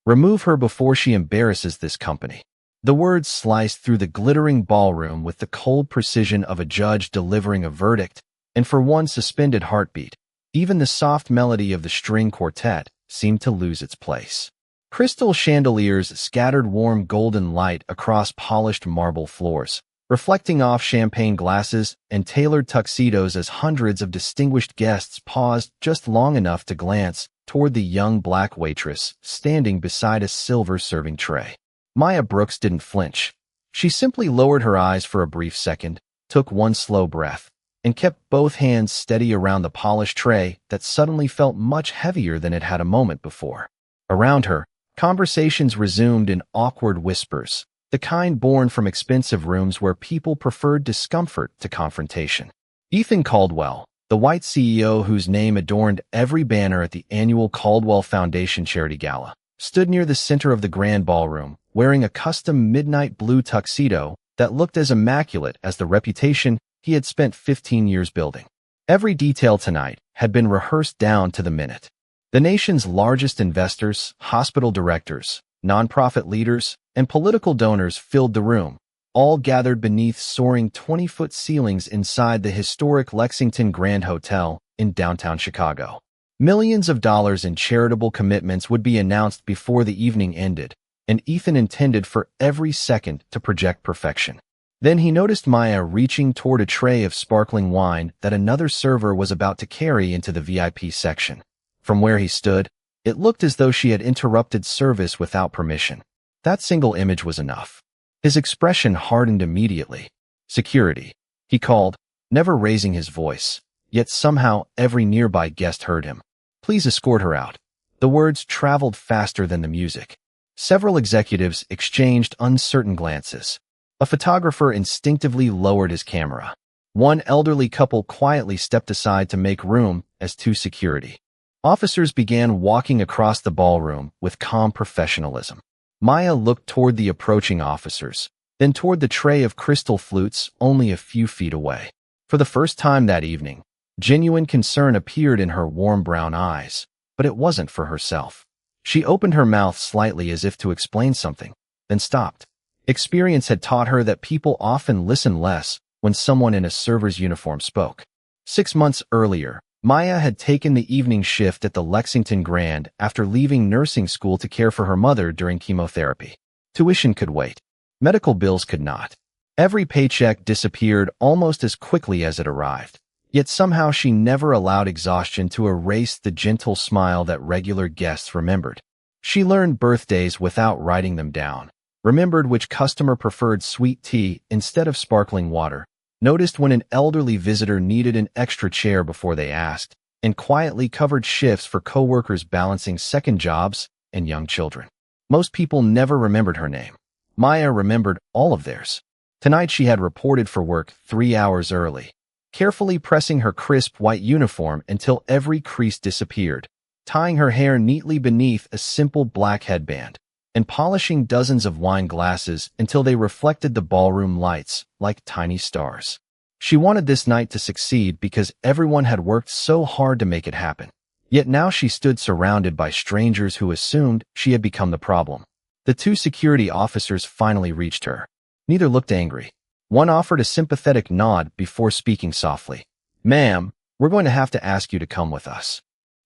Remove her before she embarrasses this company. The words sliced through the glittering ballroom with the cold precision of a judge delivering a verdict, and for one suspended heartbeat, even the soft melody of the string quartet seemed to lose its place. Crystal chandeliers scattered warm golden light across polished marble floors, reflecting off champagne glasses and tailored tuxedos as hundreds of distinguished guests paused just long enough to glance toward the young black waitress standing beside a silver serving tray. Maya Brooks didn't flinch. She simply lowered her eyes for a brief second, took one slow breath, and kept both hands steady around the polished tray that suddenly felt much heavier than it had a moment before. Around her, conversations resumed in awkward whispers, the kind born from expensive rooms where people preferred discomfort to confrontation. Ethan Caldwell, the white CEO whose name adorned every banner at the annual Caldwell Foundation Charity Gala, stood near the center of the grand ballroom, wearing a custom midnight blue tuxedo that looked as immaculate as the reputation he had spent 15 years building. Every detail tonight had been rehearsed down to the minute. The nation's largest investors, hospital directors, nonprofit leaders, and political donors filled the room, all gathered beneath soaring 20-foot ceilings inside the historic Lexington Grand Hotel in downtown Chicago. Millions of dollars in charitable commitments would be announced before the evening ended, and Ethan intended for every second to project perfection. Then he noticed Maya reaching toward a tray of sparkling wine that another server was about to carry into the VIP section. From where he stood, it looked as though she had interrupted service without permission. That single image was enough. His expression hardened immediately. "Security," he called, never raising his voice, yet somehow every nearby guest heard him. "Please escort her out." The words traveled faster than the music. Several executives exchanged uncertain glances. A photographer instinctively lowered his camera. One elderly couple quietly stepped aside to make room as two security officers began walking across the ballroom with calm professionalism. Maya looked toward the approaching officers, then toward the tray of crystal flutes only a few feet away. For the first time that evening, genuine concern appeared in her warm brown eyes, but it wasn't for herself. She opened her mouth slightly as if to explain something, then stopped. Experience had taught her that people often listen less when someone in a server's uniform spoke. 6 months earlier, Maya had taken the evening shift at the Lexington Grand after leaving nursing school to care for her mother during chemotherapy. Tuition could wait. Medical bills could not. Every paycheck disappeared almost as quickly as it arrived. Yet somehow she never allowed exhaustion to erase the gentle smile that regular guests remembered. She learned birthdays without writing them down, remembered which customer preferred sweet tea instead of sparkling water, noticed when an elderly visitor needed an extra chair before they asked, and quietly covered shifts for coworkers balancing second jobs and young children. Most people never remembered her name. Maya remembered all of theirs. Tonight she had reported for work 3 hours early, carefully pressing her crisp white uniform until every crease disappeared, tying her hair neatly beneath a simple black headband, and polishing dozens of wine glasses until they reflected the ballroom lights like tiny stars. She wanted this night to succeed because everyone had worked so hard to make it happen. Yet now she stood surrounded by strangers who assumed she had become the problem. The two security officers finally reached her. Neither looked angry. One offered a sympathetic nod before speaking softly. "Ma'am, we're going to have to ask you to come with us."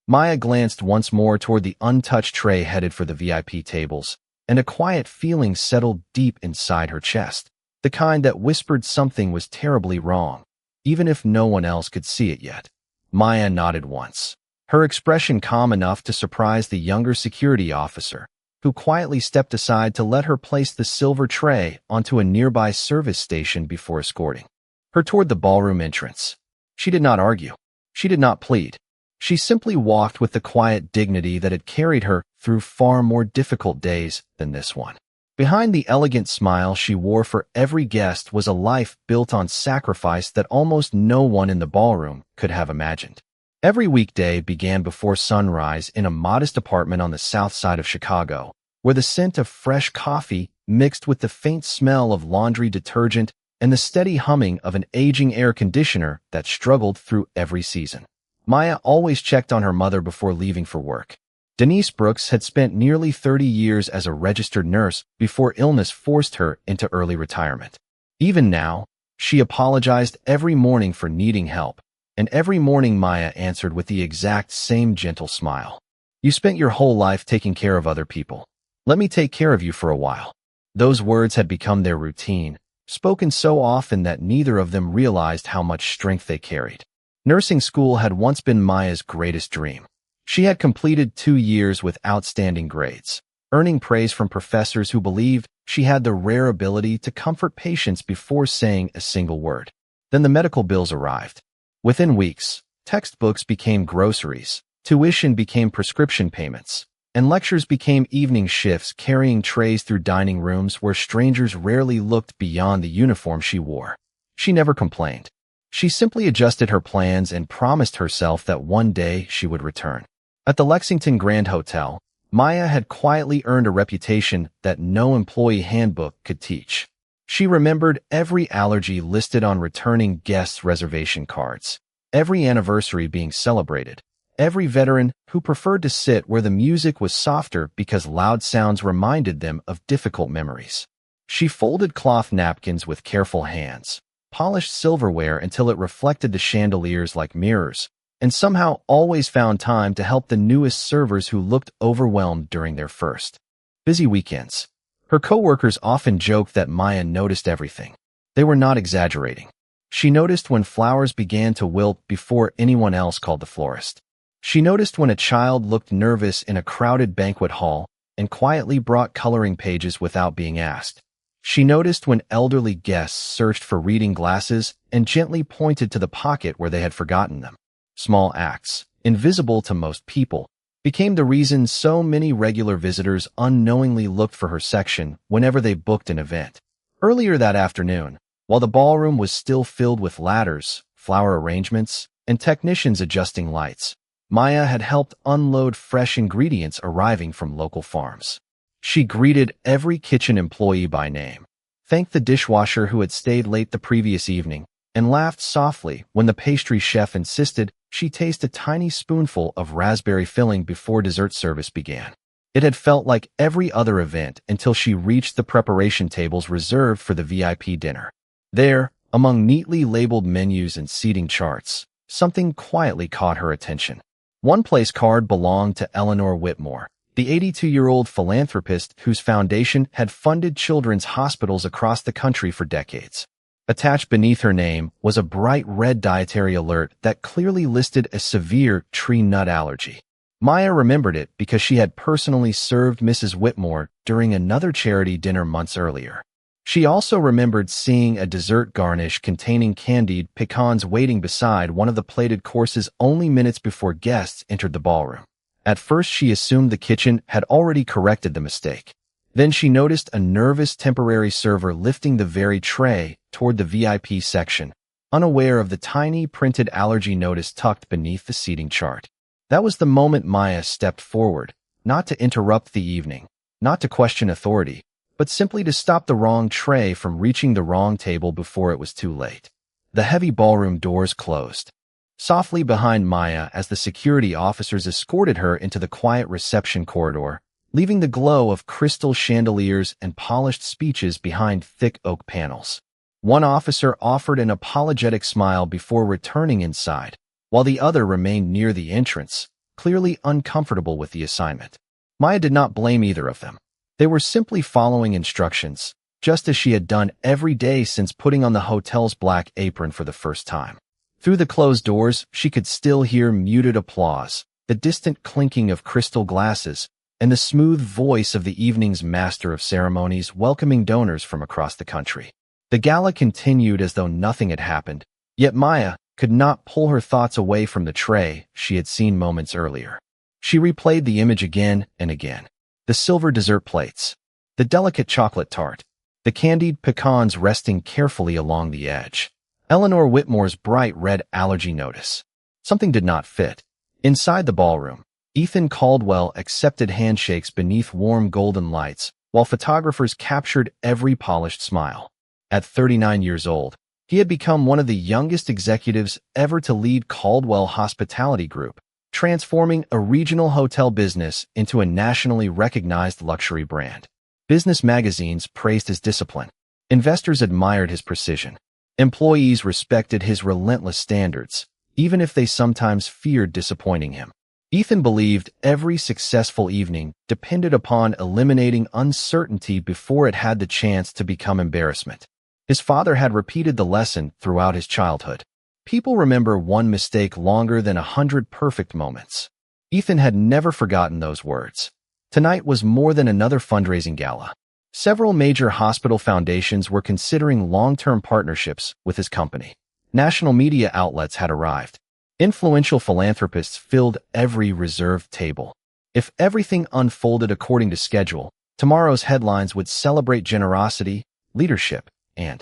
Maya glanced once more toward the untouched tray headed for the VIP tables, and a quiet feeling settled deep inside her chest, the kind that whispered something was terribly wrong, even if no one else could see it yet. Maya nodded once, her expression calm enough to surprise the younger security officer, who quietly stepped aside to let her place the silver tray onto a nearby service station before escorting her toward the ballroom entrance. She did not argue. She did not plead. She simply walked with the quiet dignity that had carried her through far more difficult days than this one. Behind the elegant smile she wore for every guest was a life built on sacrifice that almost no one in the ballroom could have imagined. Every weekday began before sunrise in a modest apartment on the south side of Chicago, where the scent of fresh coffee mixed with the faint smell of laundry detergent and the steady humming of an aging air conditioner that struggled through every season. Maya always checked on her mother before leaving for work. Denise Brooks had spent nearly 30 years as a registered nurse before illness forced her into early retirement. Even now, she apologized every morning for needing help, and every morning Maya answered with the exact same gentle smile. "You spent your whole life taking care of other people. Let me take care of you for a while." Those words had become their routine, spoken so often that neither of them realized how much strength they carried. Nursing school had once been Maya's greatest dream. She had completed 2 years with outstanding grades, earning praise from professors who believed she had the rare ability to comfort patients before saying a single word. Then the medical bills arrived. Within weeks, textbooks became groceries, tuition became prescription payments, and lectures became evening shifts carrying trays through dining rooms where strangers rarely looked beyond the uniform she wore. She never complained. She simply adjusted her plans and promised herself that one day she would return. At the Lexington Grand Hotel, Maya had quietly earned a reputation that no employee handbook could teach. She remembered every allergy listed on returning guests' reservation cards, every anniversary being celebrated, every veteran who preferred to sit where the music was softer because loud sounds reminded them of difficult memories. She folded cloth napkins with careful hands, polished silverware until it reflected the chandeliers like mirrors, and somehow always found time to help the newest servers who looked overwhelmed during their first busy weekends. Her coworkers often joked that Maya noticed everything. They were not exaggerating. She noticed when flowers began to wilt before anyone else called the florist. She noticed when a child looked nervous in a crowded banquet hall and quietly brought coloring pages without being asked. She noticed when elderly guests searched for reading glasses and gently pointed to the pocket where they had forgotten them. Small acts, invisible to most people, became the reason so many regular visitors unknowingly looked for her section whenever they booked an event. Earlier that afternoon, while the ballroom was still filled with ladders, flower arrangements, and technicians adjusting lights, Maya had helped unload fresh ingredients arriving from local farms. She greeted every kitchen employee by name, thanked the dishwasher who had stayed late the previous evening, and laughed softly when the pastry chef insisted she taste a tiny spoonful of raspberry filling before dessert service began. It had felt like every other event until she reached the preparation tables reserved for the VIP dinner. There, among neatly labeled menus and seating charts, something quietly caught her attention. One place card belonged to Eleanor Whitmore, the 82-year-old philanthropist whose foundation had funded children's hospitals across the country for decades. Attached beneath her name was a bright red dietary alert that clearly listed a severe tree nut allergy. Maya remembered it because she had personally served Mrs. Whitmore during another charity dinner months earlier. She also remembered seeing a dessert garnish containing candied pecans waiting beside one of the plated courses only minutes before guests entered the ballroom. At first, she assumed the kitchen had already corrected the mistake. Then she noticed a nervous temporary server lifting the very tray toward the VIP section, unaware of the tiny printed allergy notice tucked beneath the seating chart. That was the moment Maya stepped forward, not to interrupt the evening, not to question authority, but simply to stop the wrong tray from reaching the wrong table before it was too late. The heavy ballroom doors closed softly behind Maya as the security officers escorted her into the quiet reception corridor, leaving the glow of crystal chandeliers and polished speeches behind thick oak panels. One officer offered an apologetic smile before returning inside, while the other remained near the entrance, clearly uncomfortable with the assignment. Maya did not blame either of them. They were simply following instructions, just as she had done every day since putting on the hotel's black apron for the first time. Through the closed doors, she could still hear muted applause, the distant clinking of crystal glasses, and the smooth voice of the evening's master of ceremonies welcoming donors from across the country. The gala continued as though nothing had happened, yet Maya could not pull her thoughts away from the tray she had seen moments earlier. She replayed the image again and again. The silver dessert plates, the delicate chocolate tart, the candied pecans resting carefully along the edge. Eleanor Whitmore's bright red allergy notice. Something did not fit. Inside the ballroom, Ethan Caldwell accepted handshakes beneath warm golden lights, while photographers captured every polished smile. At 39 years old, he had become one of the youngest executives ever to lead Caldwell Hospitality Group, transforming a regional hotel business into a nationally recognized luxury brand. Business magazines praised his discipline. Investors admired his precision. Employees respected his relentless standards, even if they sometimes feared disappointing him. Ethan believed every successful evening depended upon eliminating uncertainty before it had the chance to become embarrassment. His father had repeated the lesson throughout his childhood. People remember one mistake longer than 100 perfect moments. Ethan had never forgotten those words. Tonight was more than another fundraising gala. Several major hospital foundations were considering long-term partnerships with his company. National media outlets had arrived. Influential philanthropists filled every reserved table. If everything unfolded according to schedule, tomorrow's headlines would celebrate generosity, leadership, and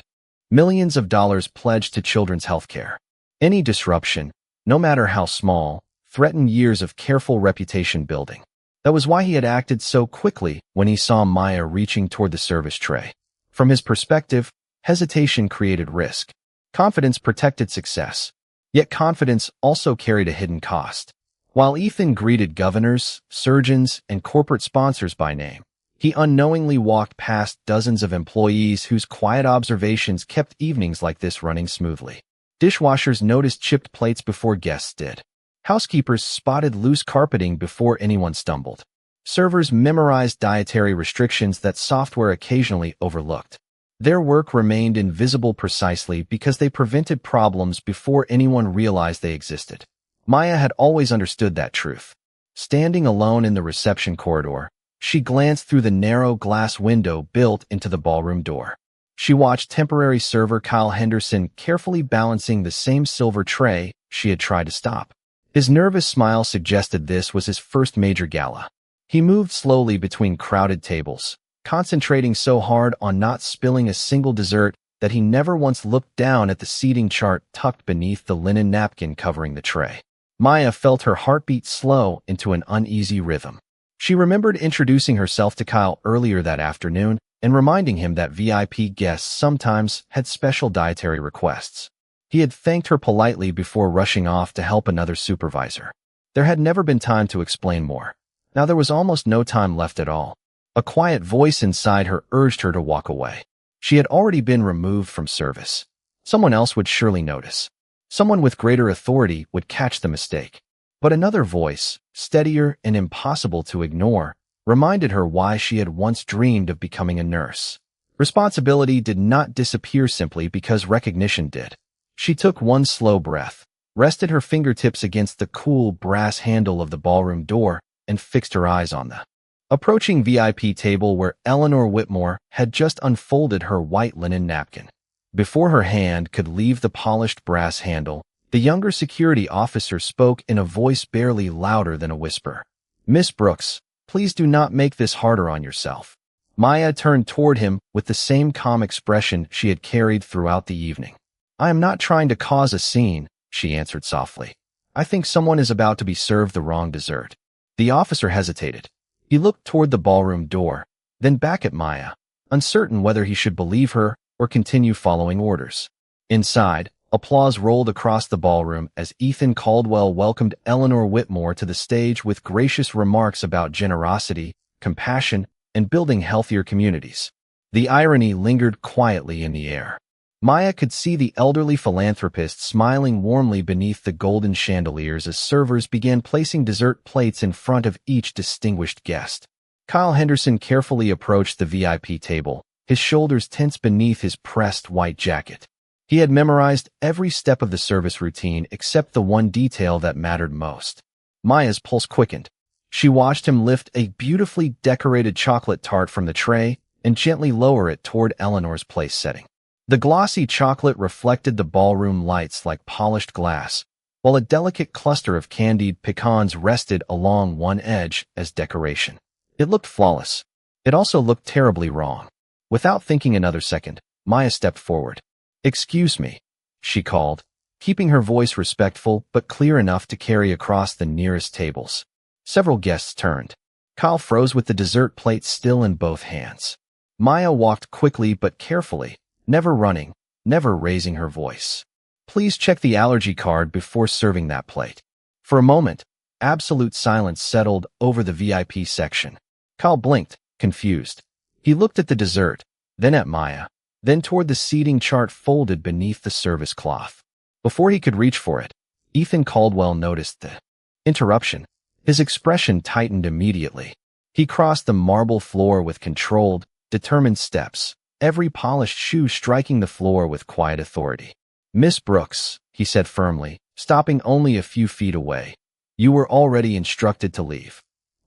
millions of dollars pledged to children's health care. Any disruption, no matter how small, threatened years of careful reputation building. That was why he had acted so quickly when he saw Maya reaching toward the service tray. From his perspective, hesitation created risk. Confidence protected success. Yet confidence also carried a hidden cost. While Ethan greeted governors, surgeons, and corporate sponsors by name, he unknowingly walked past dozens of employees whose quiet observations kept evenings like this running smoothly. Dishwashers noticed chipped plates before guests did. Housekeepers spotted loose carpeting before anyone stumbled. Servers memorized dietary restrictions that software occasionally overlooked. Their work remained invisible precisely because they prevented problems before anyone realized they existed. Maya had always understood that truth. Standing alone in the reception corridor, she glanced through the narrow glass window built into the ballroom door. She watched temporary server Kyle Henderson carefully balancing the same silver tray she had tried to stop. His nervous smile suggested this was his first major gala. He moved slowly between crowded tables, concentrating so hard on not spilling a single dessert that he never once looked down at the seating chart tucked beneath the linen napkin covering the tray. Maya felt her heartbeat slow into an uneasy rhythm. She remembered introducing herself to Kyle earlier that afternoon and reminding him that VIP guests sometimes had special dietary requests. He had thanked her politely before rushing off to help another supervisor. There had never been time to explain more. Now there was almost no time left at all. A quiet voice inside her urged her to walk away. She had already been removed from service. Someone else would surely notice. Someone with greater authority would catch the mistake. But another voice, steadier and impossible to ignore, reminded her why she had once dreamed of becoming a nurse. Responsibility did not disappear simply because recognition did. She took one slow breath, rested her fingertips against the cool brass handle of the ballroom door, and fixed her eyes on the approaching VIP table where Eleanor Whitmore had just unfolded her white linen napkin. Before her hand could leave the polished brass handle, the younger security officer spoke in a voice barely louder than a whisper. "Miss Brooks, please do not make this harder on yourself." Maya turned toward him with the same calm expression she had carried throughout the evening. "I am not trying to cause a scene," she answered softly. "I think someone is about to be served the wrong dessert." The officer hesitated. He looked toward the ballroom door, then back at Maya, uncertain whether he should believe her or continue following orders. Inside, applause rolled across the ballroom as Ethan Caldwell welcomed Eleanor Whitmore to the stage with gracious remarks about generosity, compassion, and building healthier communities. The irony lingered quietly in the air. Maya could see the elderly philanthropist smiling warmly beneath the golden chandeliers as servers began placing dessert plates in front of each distinguished guest. Kyle Henderson carefully approached the VIP table, his shoulders tense beneath his pressed white jacket. He had memorized every step of the service routine except the one detail that mattered most. Maya's pulse quickened. She watched him lift a beautifully decorated chocolate tart from the tray and gently lower it toward Eleanor's place setting. The glossy chocolate reflected the ballroom lights like polished glass, while a delicate cluster of candied pecans rested along one edge as decoration. It looked flawless. It also looked terribly wrong. Without thinking another second, Maya stepped forward. "Excuse me," she called, keeping her voice respectful but clear enough to carry across the nearest tables. Several guests turned. Kyle froze with the dessert plate still in both hands. Maya walked quickly but carefully, never running, never raising her voice. "Please check the allergy card before serving that plate." For a moment, Absolute silence settled over the VIP section. Kyle blinked, confused. He looked at the dessert, then at Maya, then toward the seating chart folded beneath the service cloth. Before he could reach for it, Ethan Caldwell noticed the interruption. His expression tightened immediately. He crossed the marble floor with controlled, determined steps, every polished shoe striking the floor with quiet authority. "Miss Brooks," he said firmly, stopping only a few feet away. "You were already instructed to leave."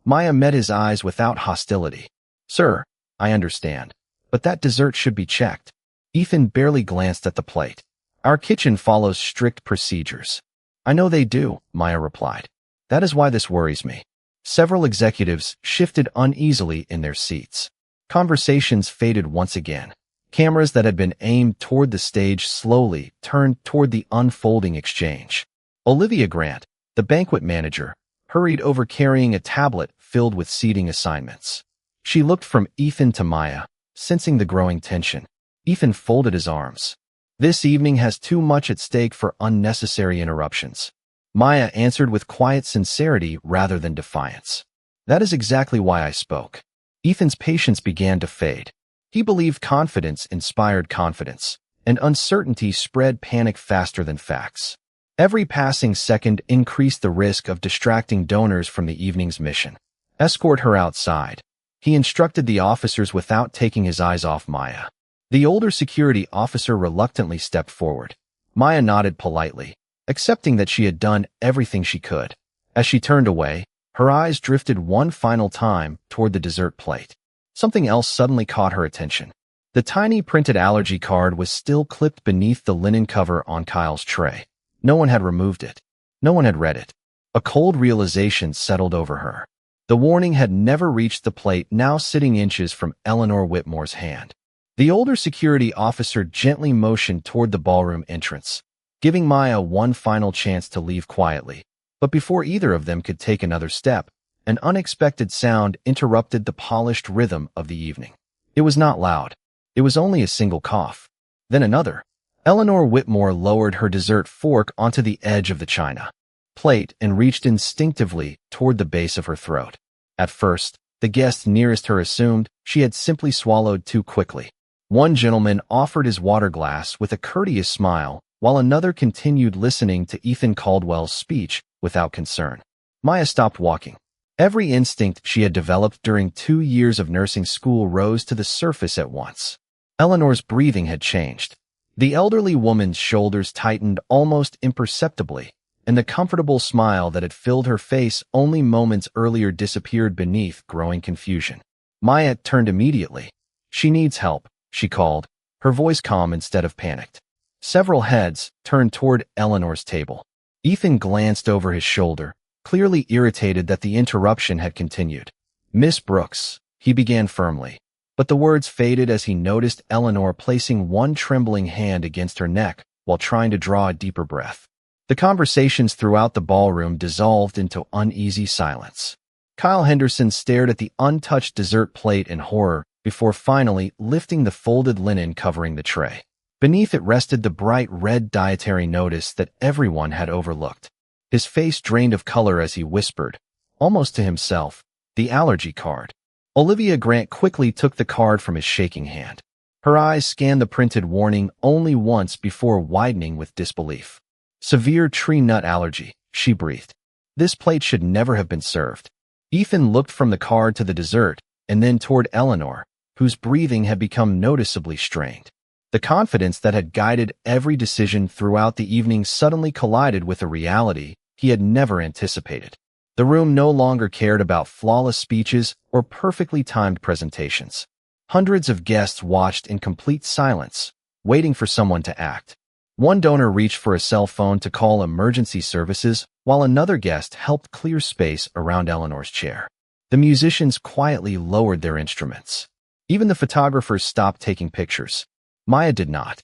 Maya met his eyes without hostility. "Sir, I understand, but that dessert should be checked." Ethan barely glanced at the plate. "Our kitchen follows strict procedures." "I know they do," Maya replied. "That is why this worries me." Several executives shifted uneasily in their seats. Conversations faded once again. Cameras that had been aimed toward the stage slowly turned toward the unfolding exchange. Olivia Grant, the banquet manager, hurried over carrying a tablet filled with seating assignments. She looked from Ethan to Maya, sensing the growing tension. Ethan folded his arms. "This evening has too much at stake for unnecessary interruptions." Maya answered with quiet sincerity rather than defiance. "That is exactly why I spoke." Ethan's patience began to fade. He believed confidence inspired confidence, and uncertainty spread panic faster than facts. Every passing second increased the risk of distracting donors from the evening's mission. "Escort her outside," he instructed the officers without taking his eyes off Maya. The older security officer reluctantly stepped forward. Maya nodded politely, accepting that she had done everything she could. As she turned away, her eyes drifted one final time toward the dessert plate. Something else suddenly caught her attention. The tiny printed allergy card was still clipped beneath the linen cover on Kyle's tray. No one had removed it. No one had read it. A cold realization settled over her. The warning had never reached the plate now sitting inches from Eleanor Whitmore's hand. The older security officer gently motioned toward the ballroom entrance, giving Maya one final chance to leave quietly. But before either of them could take another step, an unexpected sound interrupted the polished rhythm of the evening. It was not loud. It was only a single cough. Then another. Eleanor Whitmore lowered her dessert fork onto the edge of the china plate and reached instinctively toward the base of her throat. At first, the guest nearest her assumed she had simply swallowed too quickly. One gentleman offered his water glass with a courteous smile, while another continued listening to Ethan Caldwell's speech without concern. Maya stopped walking. Every instinct she had developed during 2 years of nursing school rose to the surface at once. Eleanor's breathing had changed. The elderly woman's shoulders tightened almost imperceptibly, and the comfortable smile that had filled her face only moments earlier disappeared beneath growing confusion. Maya turned immediately. "She needs help," she called, her voice calm instead of panicked. Several heads turned toward Eleanor's table. Ethan glanced over his shoulder, clearly irritated that the interruption had continued. "Miss Brooks," he began firmly, but the words faded as he noticed Eleanor placing one trembling hand against her neck while trying to draw a deeper breath. The conversations throughout the ballroom dissolved into uneasy silence. Kyle Henderson stared at the untouched dessert plate in horror before finally lifting the folded linen covering the tray. Beneath it rested the bright red dietary notice that everyone had overlooked. His face drained of color as he whispered, almost to himself, "The allergy card." Olivia Grant quickly took the card from his shaking hand. Her eyes scanned the printed warning only once before widening with disbelief. "Severe tree nut allergy," she breathed. "This plate should never have been served." Ethan looked from the card to the dessert, and then toward Eleanor, whose breathing had become noticeably strained. The confidence that had guided every decision throughout the evening suddenly collided with a reality he had never anticipated. The room no longer cared about flawless speeches or perfectly timed presentations. Hundreds of guests watched in complete silence, waiting for someone to act. One donor reached for a cell phone to call emergency services, while another guest helped clear space around Eleanor's chair. The musicians quietly lowered their instruments. Even the photographers stopped taking pictures. Maya did not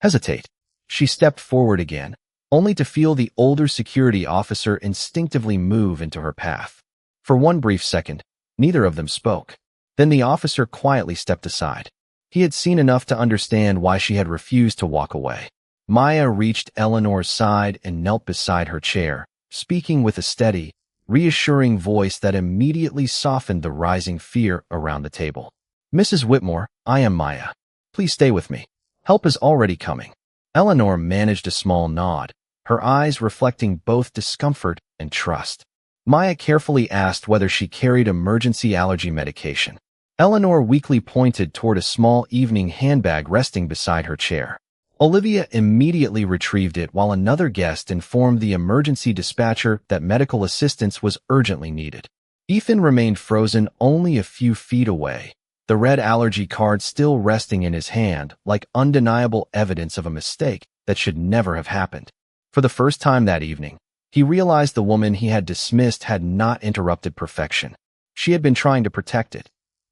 hesitate. She stepped forward again, only to feel the older security officer instinctively move into her path. For one brief second, neither of them spoke. Then the officer quietly stepped aside. He had seen enough to understand why she had refused to walk away. Maya reached Eleanor's side and knelt beside her chair, speaking with a steady, reassuring voice that immediately softened the rising fear around the table. "Mrs. Whitmore, I am Maya. Please stay with me. Help is already coming." Eleanor managed a small nod, her eyes reflecting both discomfort and trust. Maya carefully asked whether she carried emergency allergy medication. Eleanor weakly pointed toward a small evening handbag resting beside her chair. Olivia immediately retrieved it while another guest informed the emergency dispatcher that medical assistance was urgently needed. Ethan remained frozen only a few feet away, the red allergy card still resting in his hand like undeniable evidence of a mistake that should never have happened. For the first time that evening, he realized the woman he had dismissed had not interrupted perfection. She had been trying to protect it.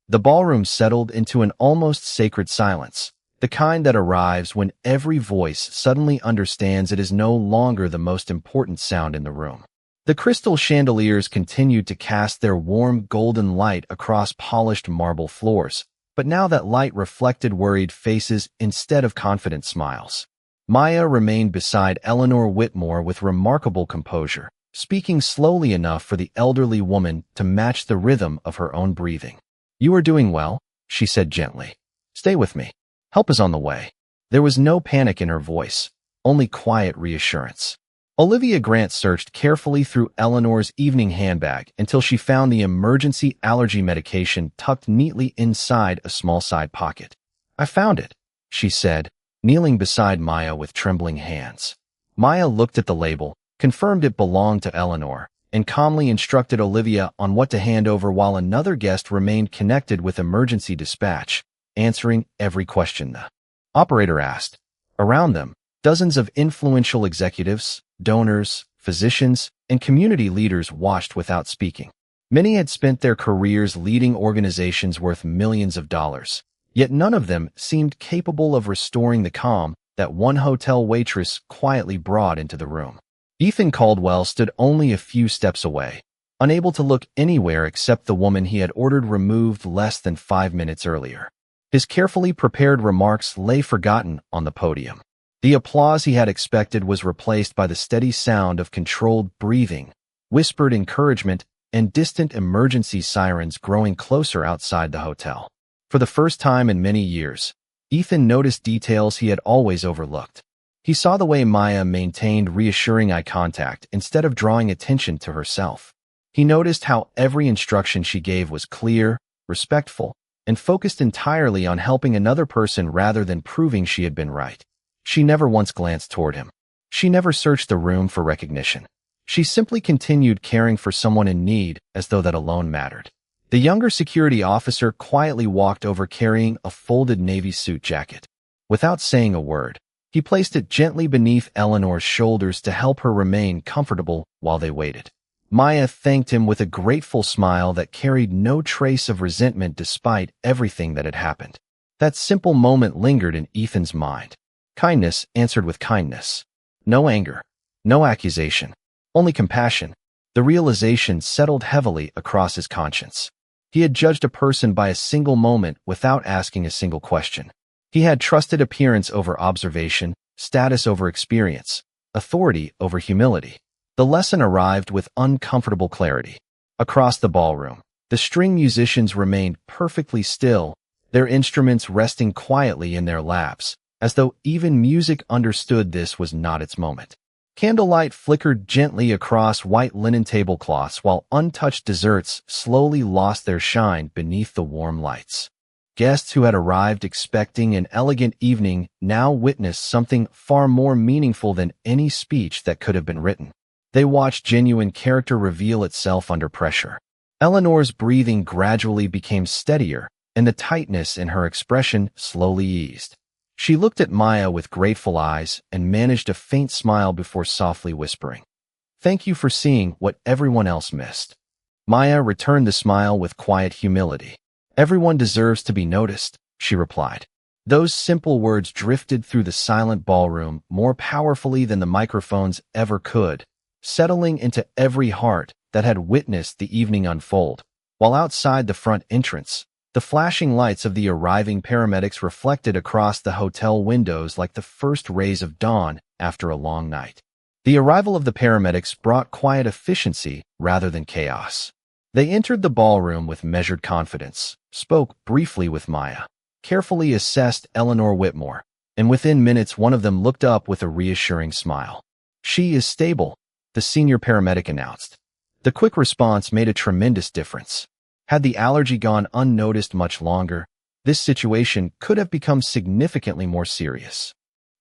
The ballroom settled into an almost sacred silence, the kind that arrives when every voice suddenly understands it is no longer the most important sound in the room. The crystal chandeliers continued to cast their warm golden light across polished marble floors, but now that light reflected worried faces instead of confident smiles. Maya remained beside Eleanor Whitmore with remarkable composure, speaking slowly enough for the elderly woman to match the rhythm of her own breathing. "You are doing well," she said gently. "Stay with me. Help is on the way." There was no panic in her voice, only quiet reassurance. Olivia Grant searched carefully through Eleanor's evening handbag until she found the emergency allergy medication tucked neatly inside a small side pocket. "I found it," she said, kneeling beside Maya with trembling hands. Maya looked at the label, confirmed it belonged to Eleanor, and calmly instructed Olivia on what to hand over while another guest remained connected with emergency dispatch, answering every question the operator asked. Around them, dozens of influential executives, donors, physicians, and community leaders watched without speaking. Many had spent their careers leading organizations worth millions of dollars, yet none of them seemed capable of restoring the calm that one hotel waitress quietly brought into the room. Ethan Caldwell stood only a few steps away, unable to look anywhere except the woman he had ordered removed less than 5 minutes earlier. His carefully prepared remarks lay forgotten on the podium. The applause he had expected was replaced by the steady sound of controlled breathing, whispered encouragement, and distant emergency sirens growing closer outside the hotel. For the first time in many years, Ethan noticed details he had always overlooked. He saw the way Maya maintained reassuring eye contact instead of drawing attention to herself. He noticed how every instruction she gave was clear, respectful, and focused entirely on helping another person rather than proving she had been right. She never once glanced toward him. She never searched the room for recognition. She simply continued caring for someone in need as though that alone mattered. The younger security officer quietly walked over carrying a folded navy suit jacket. Without saying a word, he placed it gently beneath Eleanor's shoulders to help her remain comfortable while they waited. Maya thanked him with a grateful smile that carried no trace of resentment despite everything that had happened. That simple moment lingered in Ethan's mind. Kindness answered with kindness. No anger, no accusation, only compassion. The realization settled heavily across his conscience. He had judged a person by a single moment without asking a single question. He had trusted appearance over observation, status over experience, authority over humility. The lesson arrived with uncomfortable clarity. Across the ballroom, the string musicians remained perfectly still, their instruments resting quietly in their laps, as though even music understood this was not its moment. Candlelight flickered gently across white linen tablecloths while untouched desserts slowly lost their shine beneath the warm lights. Guests who had arrived expecting an elegant evening now witnessed something far more meaningful than any speech that could have been written. They watched genuine character reveal itself under pressure. Eleanor's breathing gradually became steadier, and the tightness in her expression slowly eased. She looked at Maya with grateful eyes and managed a faint smile before softly whispering, "Thank you for seeing what everyone else missed." Maya returned the smile with quiet humility. "Everyone deserves to be noticed," she replied. Those simple words drifted through the silent ballroom more powerfully than the microphones ever could, settling into every heart that had witnessed the evening unfold. While outside the front entrance, the flashing lights of the arriving paramedics reflected across the hotel windows like the first rays of dawn after a long night. The arrival of the paramedics brought quiet efficiency rather than chaos. They entered the ballroom with measured confidence, spoke briefly with Maya, carefully assessed Eleanor Whitmore, and within minutes one of them looked up with a reassuring smile. "She is stable," the senior paramedic announced. The quick response made a tremendous difference. Had the allergy gone unnoticed much longer, this situation could have become significantly more serious.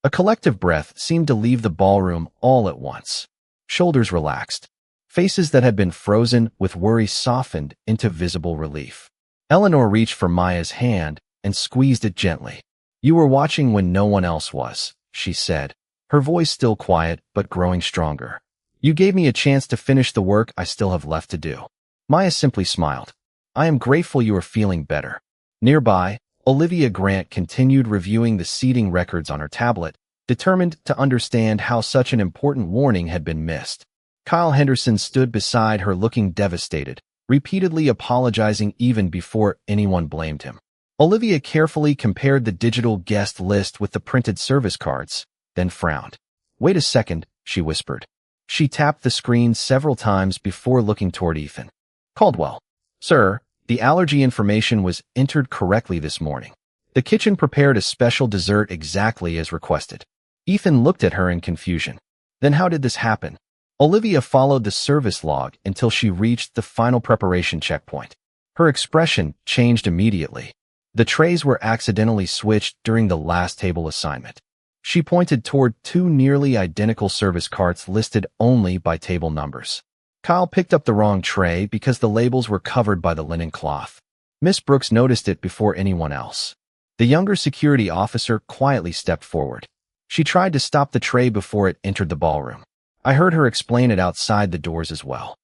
A collective breath seemed to leave the ballroom all at once. Shoulders relaxed. Faces that had been frozen with worry softened into visible relief. Eleanor reached for Maya's hand and squeezed it gently. "You were watching when no one else was," she said, her voice still quiet but growing stronger. "You gave me a chance to finish the work I still have left to do." Maya simply smiled. "I am grateful you are feeling better." Nearby, Olivia Grant continued reviewing the seating records on her tablet, determined to understand how such an important warning had been missed. Kyle Henderson stood beside her looking devastated, repeatedly apologizing even before anyone blamed him. Olivia carefully compared the digital guest list with the printed service cards, then frowned. "Wait a second," she whispered. She tapped the screen several times before looking toward Ethan. "Caldwell." "Sir, the allergy information was entered correctly this morning. The kitchen prepared a special dessert exactly as requested." Ethan looked at her in confusion. "Then how did this happen?" Olivia followed the service log until she reached the final preparation checkpoint. Her expression changed immediately. The trays were accidentally switched during the last table assignment. She pointed toward two nearly identical service carts listed only by table numbers. Kyle picked up the wrong tray because the labels were covered by the linen cloth. Miss Brooks noticed it before anyone else. The younger security officer quietly stepped forward. She tried to stop the tray before it entered the ballroom. I heard her explain it outside the doors as well.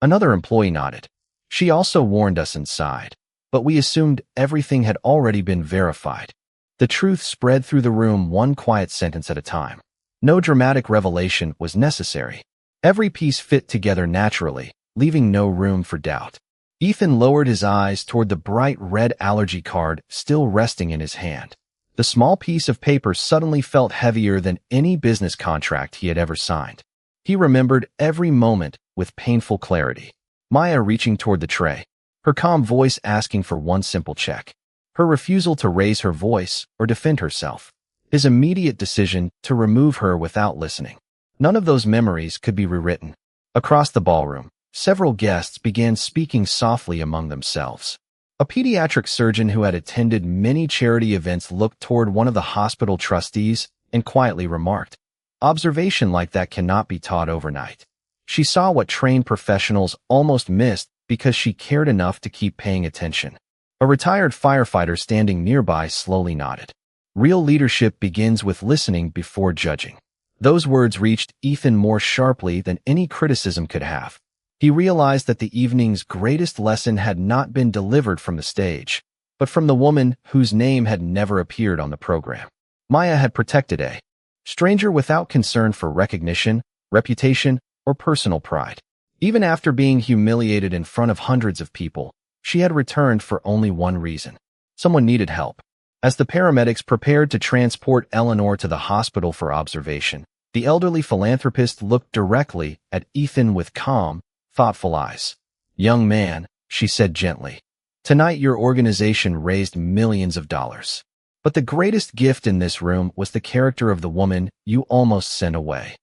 Another employee nodded. She also warned us inside, but we assumed everything had already been verified. The truth spread through the room one quiet sentence at a time. No dramatic revelation was necessary. Every piece fit together naturally, leaving no room for doubt. Ethan lowered his eyes toward the bright red allergy card still resting in his hand. The small piece of paper suddenly felt heavier than any business contract he had ever signed. He remembered every moment with painful clarity. Maya reaching toward the tray, her calm voice asking for one simple check. Her refusal to raise her voice or defend herself. His immediate decision to remove her without listening. None of those memories could be rewritten. Across the ballroom, several guests began speaking softly among themselves. A pediatric surgeon who had attended many charity events looked toward one of the hospital trustees and quietly remarked, "Observation like that cannot be taught overnight." She saw what trained professionals almost missed because she cared enough to keep paying attention. A retired firefighter standing nearby slowly nodded. Real leadership begins with listening before judging. Those words reached Ethan more sharply than any criticism could have. He realized that the evening's greatest lesson had not been delivered from the stage, but from the woman whose name had never appeared on the program. Maya had protected a stranger without concern for recognition, reputation, or personal pride. Even after being humiliated in front of hundreds of people, she had returned for only one reason. Someone needed help. As the paramedics prepared to transport Eleanor to the hospital for observation, the elderly philanthropist looked directly at Ethan with calm, thoughtful eyes. "Young man," she said gently, "tonight your organization raised millions of dollars. But the greatest gift in this room was the character of the woman you almost sent away."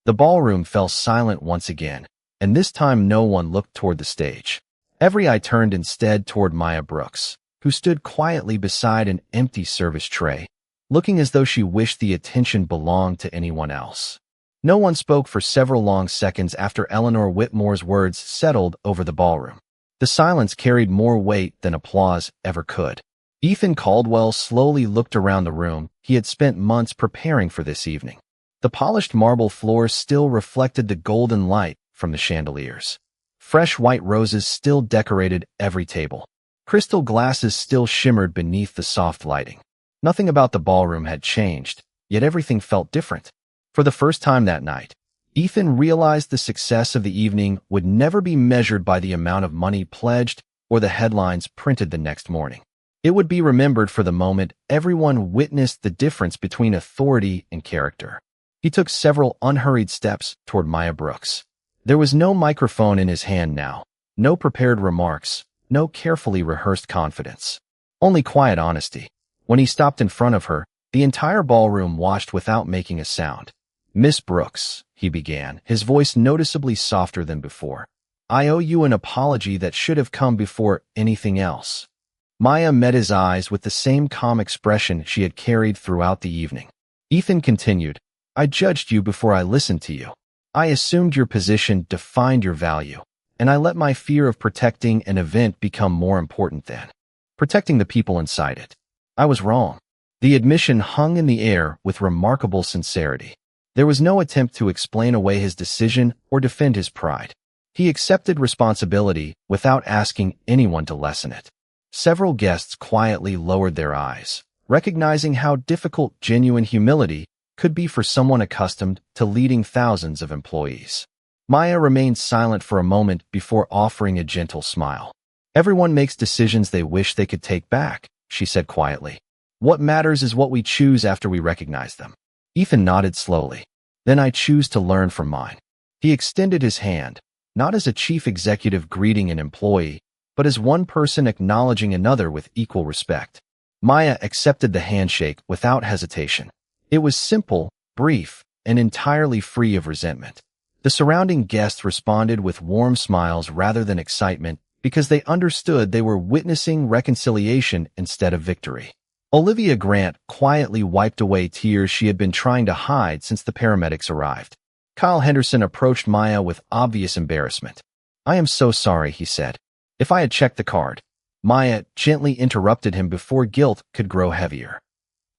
The ballroom fell silent once again, and this time no one looked toward the stage. Every eye turned instead toward Maya Brooks, who stood quietly beside an empty service tray, looking as though she wished the attention belonged to anyone else. No one spoke for several long seconds after Eleanor Whitmore's words settled over the ballroom. The silence carried more weight than applause ever could. Ethan Caldwell slowly looked around the room he had spent months preparing for this evening. The polished marble floor still reflected the golden light from the chandeliers. Fresh white roses still decorated every table. Crystal glasses still shimmered beneath the soft lighting. Nothing about the ballroom had changed, yet everything felt different. For the first time that night, Ethan realized the success of the evening would never be measured by the amount of money pledged or the headlines printed the next morning. It would be remembered for the moment everyone witnessed the difference between authority and character. He took several unhurried steps toward Maya Brooks. There was no microphone in his hand now, no prepared remarks, no carefully rehearsed confidence. Only quiet honesty. When he stopped in front of her, the entire ballroom watched without making a sound. "Miss Brooks," he began, his voice noticeably softer than before. "I owe you an apology that should have come before anything else." Maya met his eyes with the same calm expression she had carried throughout the evening. Ethan continued, "I judged you before I listened to you. I assumed your position defined your value, and I let my fear of protecting an event become more important than protecting the people inside it. I was wrong." The admission hung in the air with remarkable sincerity. There was no attempt to explain away his decision or defend his pride. He accepted responsibility without asking anyone to lessen it. Several guests quietly lowered their eyes, recognizing how difficult genuine humility could be for someone accustomed to leading thousands of employees. Maya remained silent for a moment before offering a gentle smile. "Everyone makes decisions they wish they could take back," she said quietly. "What matters is what we choose after we recognize them." Ethan nodded slowly. "Then I choose to learn from mine." He extended his hand, not as a chief executive greeting an employee, but as one person acknowledging another with equal respect. Maya accepted the handshake without hesitation. It was simple, brief, and entirely free of resentment. The surrounding guests responded with warm smiles rather than excitement because they understood they were witnessing reconciliation instead of victory. Olivia Grant quietly wiped away tears she had been trying to hide since the paramedics arrived. Kyle Henderson approached Maya with obvious embarrassment. "I am so sorry," he said. "If I had checked the card." Maya gently interrupted him before guilt could grow heavier.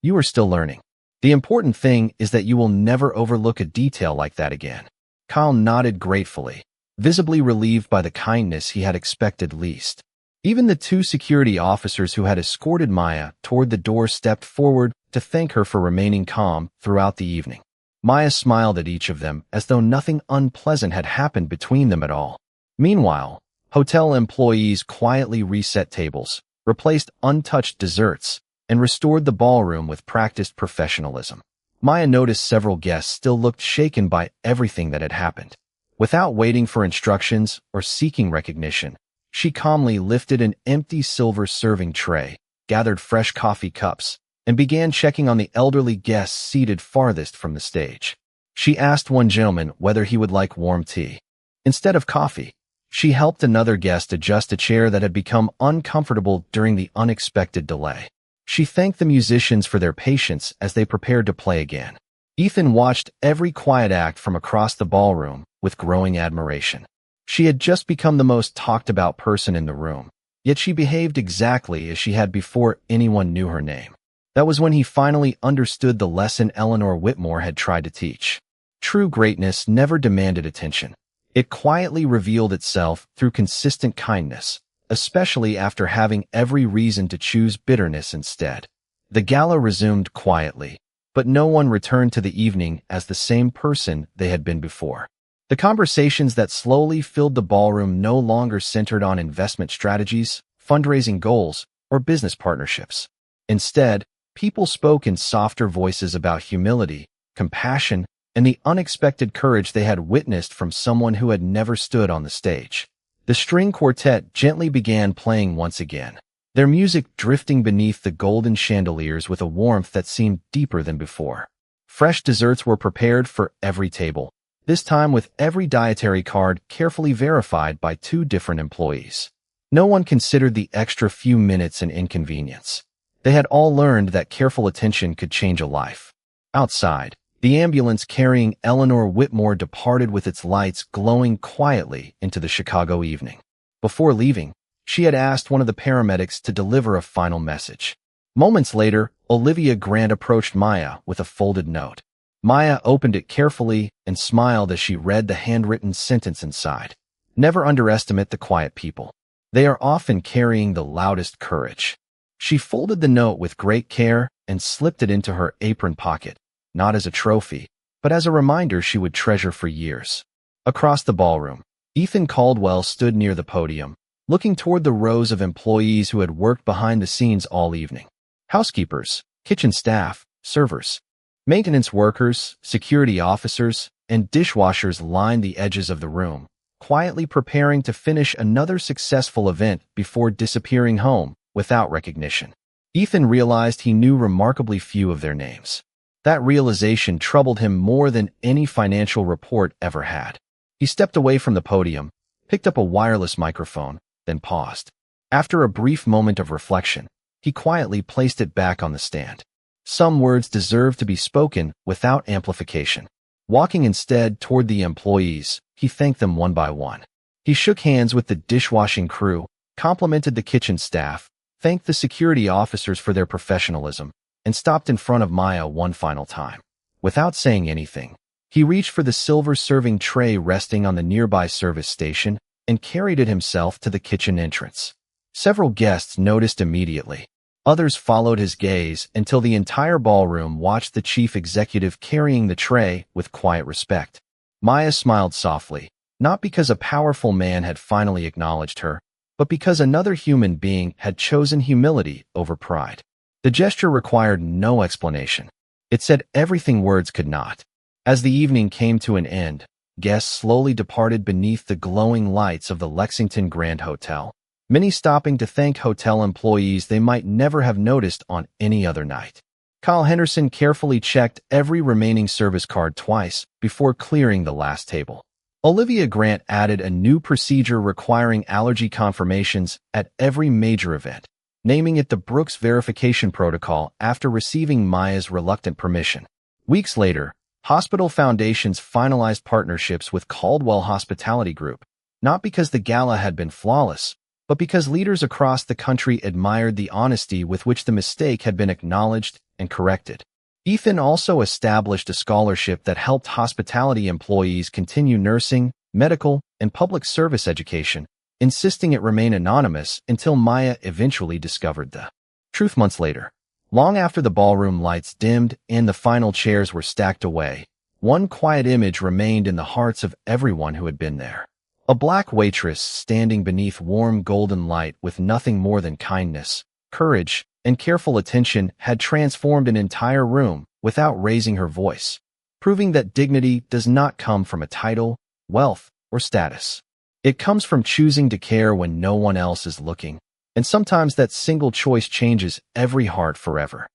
"You are still learning. The important thing is that you will never overlook a detail like that again." Kyle nodded gratefully, visibly relieved by the kindness he had expected least. Even the two security officers who had escorted Maya toward the door stepped forward to thank her for remaining calm throughout the evening. Maya smiled at each of them as though nothing unpleasant had happened between them at all. Meanwhile, hotel employees quietly reset tables, replaced untouched desserts, and restored the ballroom with practiced professionalism. Maya noticed several guests still looked shaken by everything that had happened. Without waiting for instructions or seeking recognition, she calmly lifted an empty silver serving tray, gathered fresh coffee cups, and began checking on the elderly guests seated farthest from the stage. She asked one gentleman whether he would like warm tea instead of coffee. She helped another guest adjust a chair that had become uncomfortable during the unexpected delay. She thanked the musicians for their patience as they prepared to play again. Ethan watched every quiet act from across the ballroom with growing admiration. She had just become the most talked about person in the room, yet she behaved exactly as she had before anyone knew her name. That was when he finally understood the lesson Eleanor Whitmore had tried to teach. True greatness never demanded attention. It quietly revealed itself through consistent kindness, especially after having every reason to choose bitterness instead. The gala resumed quietly, but no one returned to the evening as the same person they had been before. The conversations that slowly filled the ballroom no longer centered on investment strategies, fundraising goals, or business partnerships. Instead, people spoke in softer voices about humility, compassion, and the unexpected courage they had witnessed from someone who had never stood on the stage. The string quartet gently began playing once again, their music drifting beneath the golden chandeliers with a warmth that seemed deeper than before. Fresh desserts were prepared for every table, this time with every dietary card carefully verified by two different employees. No one considered the extra few minutes an inconvenience. They had all learned that careful attention could change a life. Outside, the ambulance carrying Eleanor Whitmore departed with its lights glowing quietly into the Chicago evening. Before leaving, she had asked one of the paramedics to deliver a final message. Moments later, Olivia Grant approached Maya with a folded note. Maya opened it carefully and smiled as she read the handwritten sentence inside. "Never underestimate the quiet people. They are often carrying the loudest courage." She folded the note with great care and slipped it into her apron pocket, not as a trophy, but as a reminder she would treasure for years. Across the ballroom, Ethan Caldwell stood near the podium, looking toward the rows of employees who had worked behind the scenes all evening. Housekeepers, kitchen staff, servers. Maintenance workers, security officers, and dishwashers lined the edges of the room, quietly preparing to finish another successful event before disappearing home without recognition. Ethan realized he knew remarkably few of their names. That realization troubled him more than any financial report ever had. He stepped away from the podium, picked up a wireless microphone, then paused. After a brief moment of reflection, he quietly placed it back on the stand. Some words deserved to be spoken without amplification. Walking instead toward the employees, he thanked them one by one. He shook hands with the dishwashing crew, complimented the kitchen staff, thanked the security officers for their professionalism, and stopped in front of Maya one final time. Without saying anything, he reached for the silver serving tray resting on the nearby service station and carried it himself to the kitchen entrance. Several guests noticed immediately. Others followed his gaze until the entire ballroom watched the chief executive carrying the tray with quiet respect. Maya smiled softly, not because a powerful man had finally acknowledged her, but because another human being had chosen humility over pride. The gesture required no explanation. It said everything words could not. As the evening came to an end, guests slowly departed beneath the glowing lights of the Lexington Grand Hotel, many stopping to thank hotel employees they might never have noticed on any other night. Kyle Henderson carefully checked every remaining service card twice before clearing the last table. Olivia Grant added a new procedure requiring allergy confirmations at every major event, naming it the Brooks Verification Protocol after receiving Maya's reluctant permission. Weeks later, hospital foundations finalized partnerships with Caldwell Hospitality Group, not because the gala had been flawless, but because leaders across the country admired the honesty with which the mistake had been acknowledged and corrected. Ethan also established a scholarship that helped hospitality employees continue nursing, medical, and public service education, insisting it remain anonymous until Maya eventually discovered the truth months later. Long after the ballroom lights dimmed and the final chairs were stacked away, one quiet image remained in the hearts of everyone who had been there. A black waitress standing beneath warm golden light with nothing more than kindness, courage, and careful attention had transformed an entire room without raising her voice, proving that dignity does not come from a title, wealth, or status. It comes from choosing to care when no one else is looking, and sometimes that single choice changes every heart forever.